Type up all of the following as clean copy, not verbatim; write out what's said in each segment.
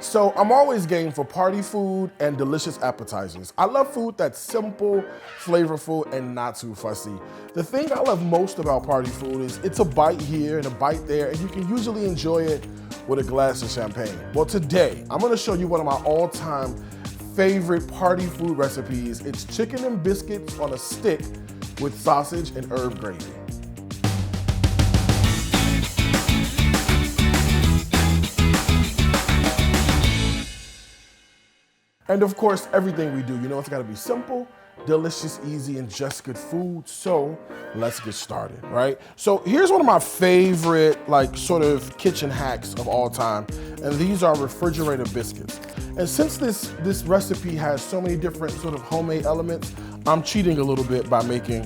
So I'm always game for party food and delicious appetizers. I love food that's simple, flavorful, and not too fussy. The thing I love most about party food is it's a bite here and a bite there, and you can usually enjoy it with a glass of champagne. Well, today, I'm gonna show you one of my all-time favorite party food recipes. It's chicken and biscuits on a stick with sausage and herb gravy. And of course, everything we do, you know, it's gotta be simple, delicious, easy, and just good food. So let's get started, right? So here's one of my favorite, sort of kitchen hacks of all time. And these are refrigerator biscuits. And since this recipe has so many different sort of homemade elements, I'm cheating a little bit by making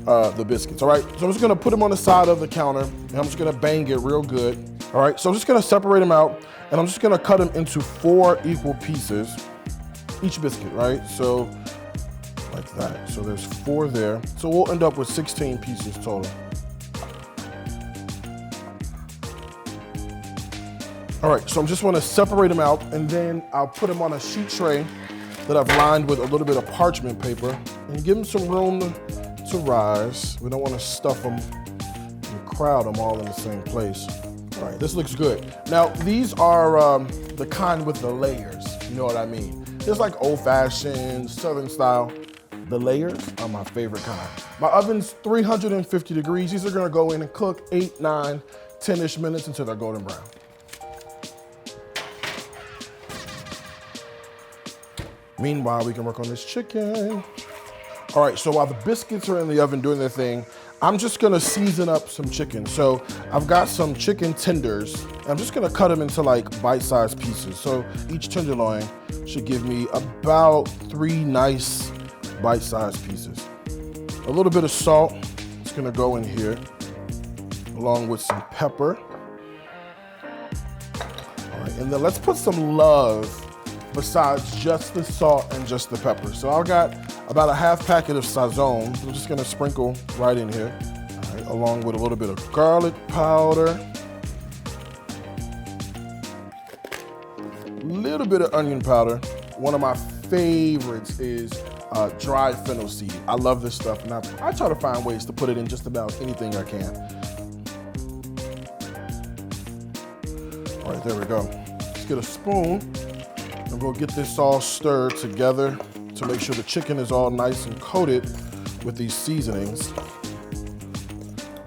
the biscuits, all right? So I'm just gonna put them on the side of the counter, and I'm just gonna bang it real good, all right? So I'm just gonna separate them out, and I'm just gonna cut them into 4 equal pieces. Each biscuit, right? So like that. So there's 4 there. So we'll end up with 16 pieces total. All right, so I'm just want to separate them out, and then I'll put them on a sheet tray that I've lined with a little bit of parchment paper and give them some room to rise. We don't want to stuff them and crowd them all in the same place. All right, this looks good. Now, these are the kind with the layers, you know what I mean? It's like old-fashioned, Southern style. The layers are my favorite kind. My oven's 350 degrees. These are gonna go in and cook 8, 9, 10-ish minutes until they're golden brown. Meanwhile, we can work on this chicken. All right, so while the biscuits are in the oven doing their thing, I'm just gonna season up some chicken. So I've got some chicken tenders. I'm just gonna cut them into bite-sized pieces. So each tenderloin should give me about 3 nice bite-sized pieces. A little bit of salt is gonna go in here, along with some pepper. All right, and then let's put some love besides just the salt and just the pepper. So I've got about a half packet of sazon. I'm just gonna sprinkle right in here, all right, along with a little bit of garlic powder, a little bit of onion powder. One of my favorites is dried fennel seed. I love this stuff, and I try to find ways to put it in just about anything I can. All right, there we go. Let's get a spoon, and we'll get this all stirred together to make sure the chicken is all nice and coated with these seasonings.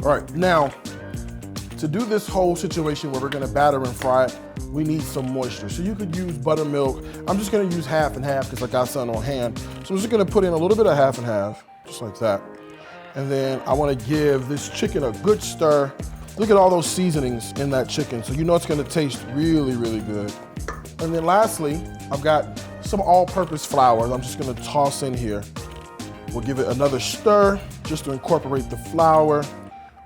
All right, now, to do this whole situation where we're gonna batter and fry it, we need some moisture. So you could use buttermilk. I'm just gonna use half and half because I got some on hand. So I'm just gonna put in a little bit of half and half, just like that. And then I wanna give this chicken a good stir. Look at all those seasonings in that chicken, so you know it's gonna taste really, really good. And then lastly, I've got some all-purpose flour I'm just gonna toss in here. We'll give it another stir just to incorporate the flour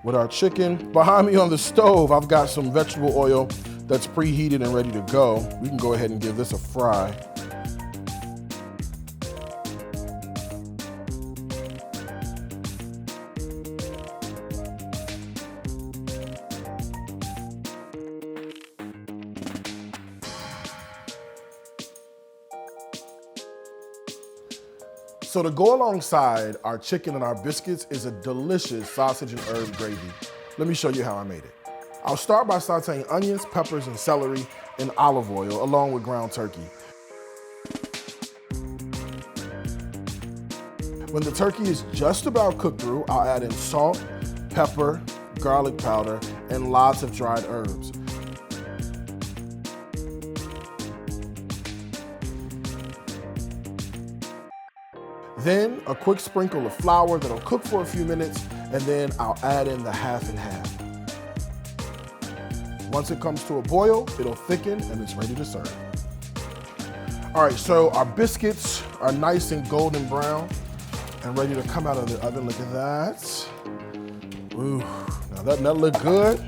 with our chicken. Behind me on the stove, I've got some vegetable oil that's preheated and ready to go. We can go ahead and give this a fry. So to go alongside our chicken and our biscuits is a delicious sausage and herb gravy. Let me show you how I made it. I'll start by sauteing onions, peppers, and celery in olive oil along with ground turkey. When the turkey is just about cooked through, I'll add in salt, pepper, garlic powder, and lots of dried herbs. Then a quick sprinkle of flour that'll cook for a few minutes, and then I'll add in the half and half. Once it comes to a boil, it'll thicken and it's ready to serve. All right, so our biscuits are nice and golden brown and ready to come out of the oven. Look at that. Ooh, now that look good.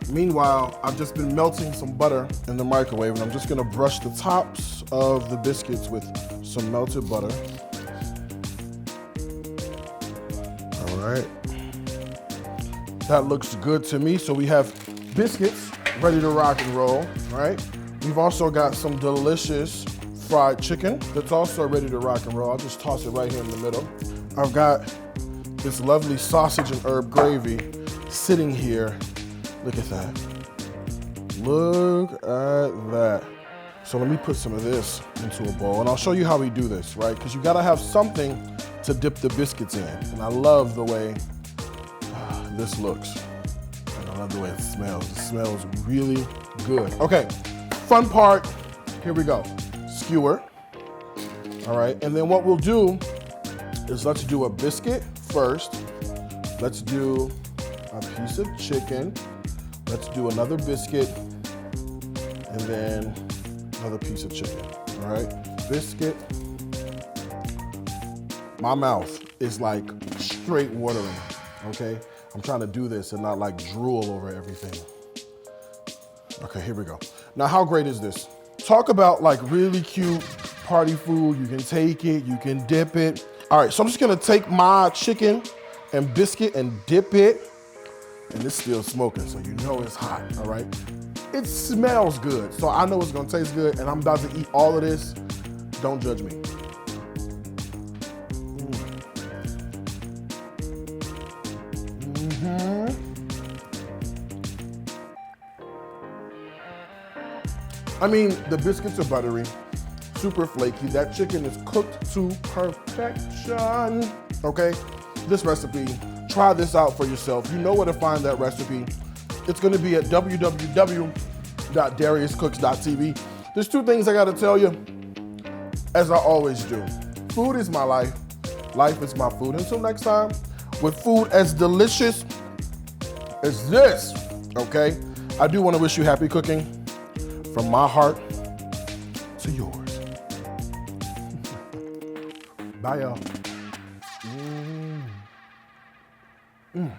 Meanwhile, I've just been melting some butter in the microwave, and I'm just gonna brush the tops of the biscuits with some melted butter. All right. That looks good to me. So we have biscuits ready to rock and roll, right? We've also got some delicious fried chicken that's also ready to rock and roll. I'll just toss it right here in the middle. I've got this lovely sausage and herb gravy sitting here. Look at that. Look at that. So let me put some of this into a bowl, and I'll show you how we do this, right? Because you gotta have something to dip the biscuits in. And I love the way this looks. And I love the way it smells. It smells really good. Okay, fun part, here we go. Skewer, all right? And then what we'll do is let's do a biscuit first. Let's do a piece of chicken. Let's do another biscuit, and then another piece of chicken, all right? Biscuit. My mouth is like straight watering, okay? I'm trying to do this and not like drool over everything. Okay, here we go. Now, how great is this? Talk about like really cute party food. You can take it, you can dip it. All right, so I'm just gonna take my chicken and biscuit and dip it, and it's still smoking, so you know it's hot, all right? It smells good, so I know it's gonna taste good, and I'm about to eat all of this. Don't judge me. I mean, the biscuits are buttery, super flaky. That chicken is cooked to perfection, okay? This recipe, try this out for yourself. You know where to find that recipe. It's gonna be at www.dariuscooks.tv. There's two things I gotta tell you, as I always do. Food is my life. Life is my food. Until next time, with food as delicious as this, okay? I do wanna wish you happy cooking. From my heart to yours. Bye, y'all.